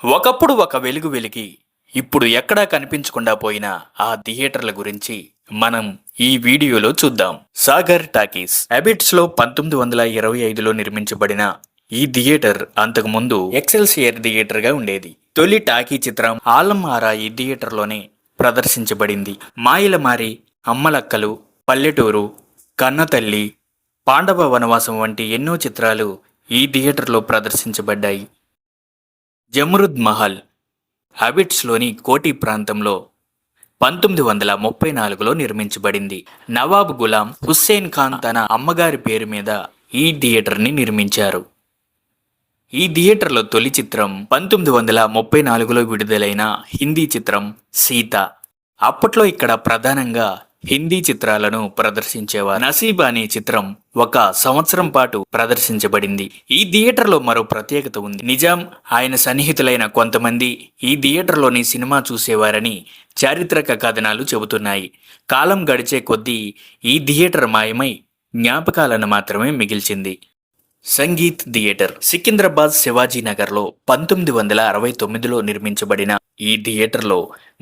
ఒకప్పుడు ఒక వెలుగు వెలిగి ఇప్పుడు ఎక్కడా కనిపించకుండా పోయిన ఆ థియేటర్ల గురించి మనం ఈ వీడియోలో చూద్దాం. సాగర్ టాకీస్ అబిట్స్లో 1925లో నిర్మించబడిన ఈ థియేటర్ అంతకుముందు ఎక్సెల్సియర్ థియేటర్గా ఉండేది. తొలి టాకీ చిత్రం ఆలం ఆరా ఈ థియేటర్లోనే ప్రదర్శించబడింది. మాయిలమారి, అమ్మలక్కలు, పల్లెటూరు, కన్నతల్లి, పాండవ వనవాసం వంటి ఎన్నో చిత్రాలు ఈ థియేటర్లో ప్రదర్శించబడ్డాయి. జమ్రుద్ మహల్ అబిట్స్లోని కోటి ప్రాంతంలో 1934లో నిర్మించబడింది. నవాబ్ గులాం హుస్సేన్ ఖాన్ తన అమ్మగారి పేరు మీద ఈ థియేటర్ని నిర్మించారు. ఈ థియేటర్లో తొలి చిత్రం 1934లో విడుదలైన హిందీ చిత్రం సీత. అప్పట్లో ఇక్కడ ప్రధానంగా హిందీ చిత్రాలను ప్రదర్శించేవారు. నసీబ్ అనే చిత్రం ఒక సంవత్సరం పాటు ప్రదర్శించబడింది. ఈ థియేటర్లో మరో ప్రత్యేకత ఉంది. నిజాం, ఆయన సన్నిహితులైన కొంతమంది ఈ థియేటర్లోని సినిమా చూసేవారని చారిత్రక కథనాలు చెబుతున్నాయి. కాలం గడిచే కొద్దీ ఈ థియేటర్ మాయమై జ్ఞాపకాలను మాత్రమే మిగిల్చింది. సంగీత్ థియేటర్ సికింద్రాబాద్ శివాజీ నగర్లో 1969లో నిర్మించబడిన ఈ థియేటర్లో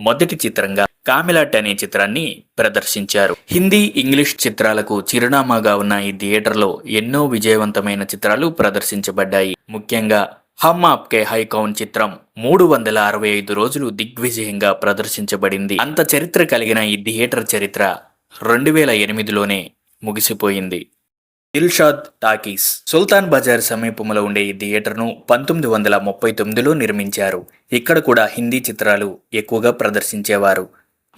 మొదటి చిత్రంగా కామిలాట్ అనే చిత్రాన్ని ప్రదర్శించారు. హిందీ, ఇంగ్లీష్ చిత్రాలకు చిరునామాగా ఉన్న ఈ థియేటర్లో ఎన్నో విజయవంతమైన చిత్రాలు ప్రదర్శించబడ్డాయి. ముఖ్యంగా హమ్ ఆప్కే హై కౌన్ చిత్రం 365 రోజులు దిగ్విజయంగా ప్రదర్శించబడింది. అంత చరిత్ర కలిగిన ఈ థియేటర్ చరిత్ర 2008లోనే ముగిసిపోయింది. దిల్షాద్ టాకీస్ సుల్తాన్ బజార్ సమీపంలో ఉండే ఈ థియేటర్ను 1939లో నిర్మించారు. ఇక్కడ కూడా హిందీ చిత్రాలు ఎక్కువగా ప్రదర్శించేవారు.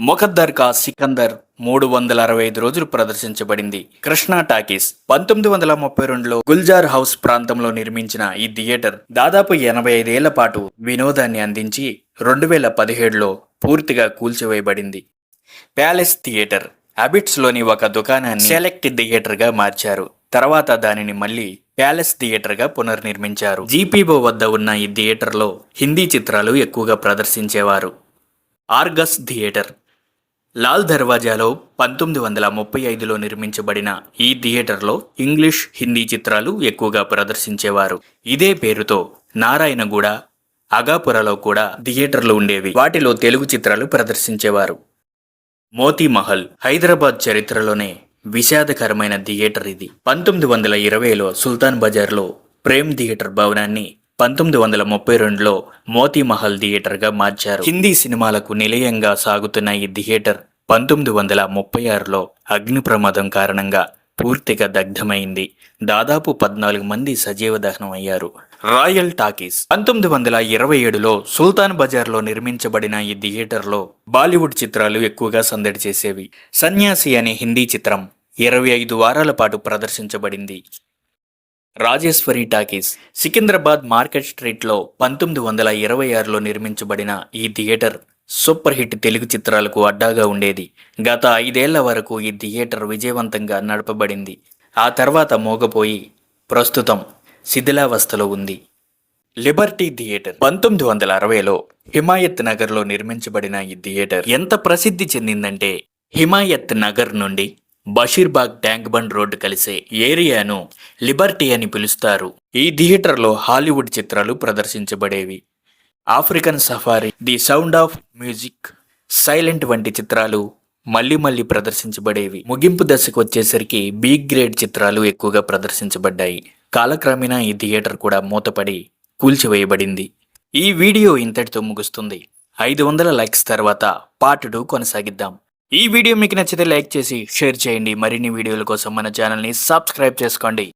ముఖద్దర్ కా సికందర్ 365 రోజులు ప్రదర్శించబడింది. కృష్ణా టాకీస్ 1932లో గుల్జార్ హౌస్ ప్రాంతంలో నిర్మించిన ఈ థియేటర్ దాదాపు 85 ఏళ్ల పాటు వినోదాన్ని అందించి 2017లో పూర్తిగా కూల్చివేయబడింది. ప్యాలెస్ థియేటర్ అబిట్స్లోని ఒక దుకాణాన్ని సెలెక్ట్ థియేటర్గా మార్చారు. తర్వాత దానిని మళ్ళీ ప్యాలెస్ థియేటర్గా పునర్నిర్మించారు. జీపీఓ వద్ద ఉన్న ఈ థియేటర్లో హిందీ చిత్రాలు ఎక్కువగా ప్రదర్శించేవారు. ఆర్గస్ థియేటర్ లాల్ దర్వాజాలో 1935లో నిర్మించబడిన ఈ థియేటర్లో ఇంగ్లీష్, హిందీ చిత్రాలు ఎక్కువగా ప్రదర్శించేవారు. ఇదే పేరుతో నారాయణగూడ, అగాపురలో కూడా థియేటర్లు ఉండేవి. వాటిలో తెలుగు చిత్రాలు ప్రదర్శించేవారు. మోతీ మహల్ హైదరాబాద్ చరిత్రలోనే విషాదకరమైన థియేటర్ ఇది. 1920లో సుల్తాన్ బజార్లో ప్రేమ్ థియేటర్ భవనాన్ని 1932లో మోతీ మహల్ థియేటర్గా మార్చారు. హిందీ సినిమాలకు నిలయంగా సాగుతున్న ఈ థియేటర్ 1936లో అగ్ని ప్రమాదం కారణంగా పూర్తిగా దగ్ధమైంది. దాదాపు 14 మంది సజీవ దహనం అయ్యారు. రాయల్ టాకీస్ 1927లో సుల్తాన్ బజార్లో నిర్మించబడిన ఈ థియేటర్లో బాలీవుడ్ చిత్రాలు ఎక్కువగా సందడి చేసేవి. సన్యాసి అనే హిందీ చిత్రం 25 వారాల పాటు ప్రదర్శించబడింది. రాజేశ్వరి టాకీస్ సికింద్రాబాద్ మార్కెట్ స్ట్రీట్లో 1926లో నిర్మించబడిన ఈ థియేటర్ సూపర్ హిట్ తెలుగు చిత్రాలకు అడ్డాగా ఉండేది. గత 5 ఏళ్ల వరకు ఈ థియేటర్ విజయవంతంగా నడపబడింది. ఆ తర్వాత మోగపోయి ప్రస్తుతం శిథిలావస్థలో ఉంది. లిబర్టీ థియేటర్ 1960లో హిమాయత్ నగర్లో నిర్మించబడిన ఈ థియేటర్ ఎంత ప్రసిద్ధి చెందిందంటే హిమాయత్ నగర్ నుండి బషీర్బాగ్ ట్యాంక్ బండ్ రోడ్డు కలిసే ఏరియాను లిబర్టీ అని పిలుస్తారు. ఈ థియేటర్లో హాలీవుడ్ చిత్రాలు ప్రదర్శించబడేవి. African safari, the sound of music, silent వంటి చిత్రాలు మళ్ళీ ప్రదర్శించబడేవి. ముగింపు దశకు వచ్చేసరికి బి గ్రేడ్ చిత్రాలు ఎక్కువగా ప్రదర్శించబడ్డాయి. కాలక్రమేణా ఈ థియేటర్ కూడా మూతపడి కూల్చివేయబడింది. ఈ వీడియో ఇంతటితో ముగుస్తుంది. 500 లైక్స్ తర్వాత పార్ట్ 2 కొనసాగిద్దాం. ఈ వీడియో మీకు నచ్చితే లైక్ చేసి షేర్ చేయండి. మరిన్ని వీడియోల కోసం మన ఛానల్ని సబ్స్క్రైబ్ చేసుకోండి.